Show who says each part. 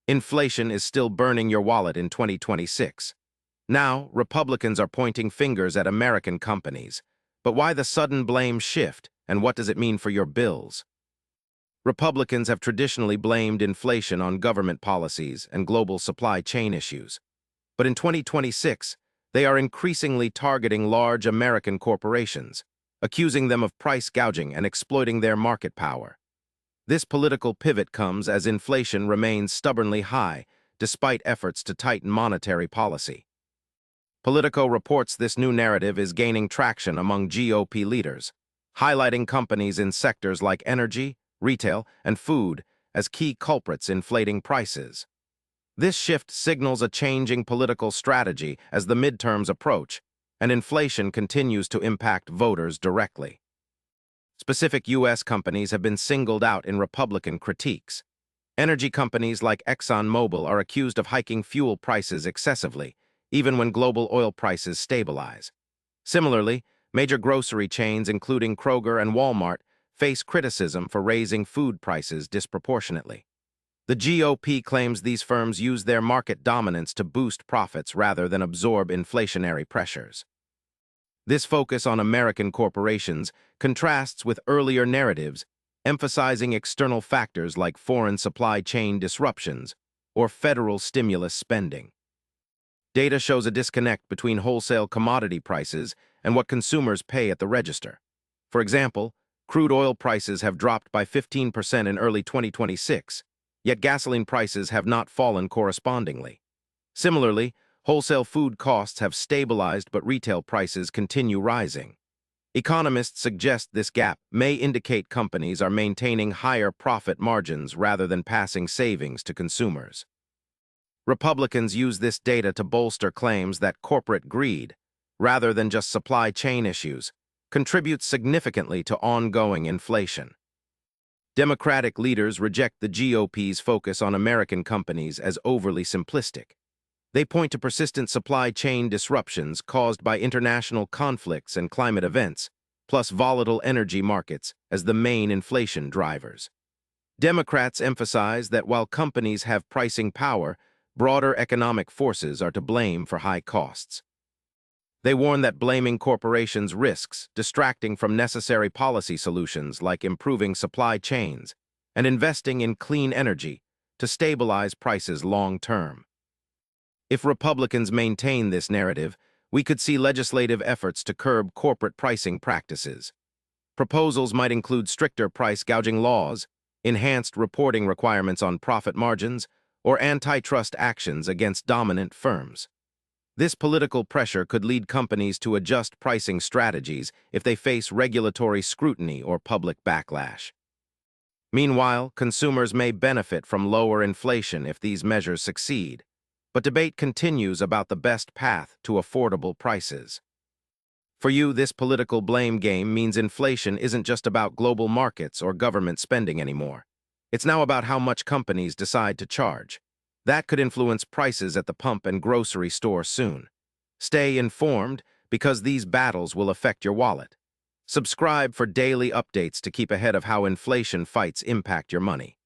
Speaker 1: Inflation is still burning your wallet in 2026. Now, Republicans are pointing fingers at American companies. But why the sudden blame shift, and what does it mean for your bills? Republicans have traditionally blamed inflation on government policies and global supply chain issues. But in 2026, they are increasingly targeting large American corporations, accusing them of price gouging and exploiting their market power. This political pivot comes as inflation remains stubbornly high, despite efforts to tighten monetary policy. Politico reports this new narrative is gaining traction among GOP leaders, highlighting companies in sectors like energy, retail, and food as key culprits inflating prices. This shift signals a changing political strategy as the midterms approach, and inflation continues to impact voters directly. Specific U.S. companies have been singled out in Republican critiques. Energy companies like ExxonMobil are accused of hiking fuel prices excessively, even when global oil prices stabilize. Similarly, major grocery chains including Kroger and Walmart face criticism for raising food prices disproportionately. The GOP claims these firms use their market dominance to boost profits rather than absorb inflationary pressures. This focus on American corporations contrasts with earlier narratives emphasizing external factors like foreign supply chain disruptions or federal stimulus spending. Data shows a disconnect between wholesale commodity prices and what consumers pay at the register. For example, crude oil prices have dropped by 15% in early 2026, yet gasoline prices have not fallen correspondingly. Similarly, wholesale food costs have stabilized but retail prices continue rising. Economists suggest this gap may indicate companies are maintaining higher profit margins rather than passing savings to consumers. Republicans use this data to bolster claims that corporate greed, rather than just supply chain issues, contributes significantly to ongoing inflation. Democratic leaders reject the GOP's focus on American companies as overly simplistic. They point to persistent supply chain disruptions caused by international conflicts and climate events, plus volatile energy markets as the main inflation drivers. Democrats emphasize that while companies have pricing power, broader economic forces are to blame for high costs. They warn that blaming corporations risks distracting from necessary policy solutions like improving supply chains and investing in clean energy to stabilize prices long-term. If Republicans maintain this narrative, we could see legislative efforts to curb corporate pricing practices. Proposals might include stricter price gouging laws, enhanced reporting requirements on profit margins, or antitrust actions against dominant firms. This political pressure could lead companies to adjust pricing strategies if they face regulatory scrutiny or public backlash. Meanwhile, consumers may benefit from lower inflation if these measures succeed, but debate continues about the best path to affordable prices. For you, this political blame game means inflation isn't just about global markets or government spending anymore. It's now about how much companies decide to charge. That could influence prices at the pump and grocery store soon. Stay informed because these battles will affect your wallet. Subscribe for daily updates to keep ahead of how inflation fights impact your money.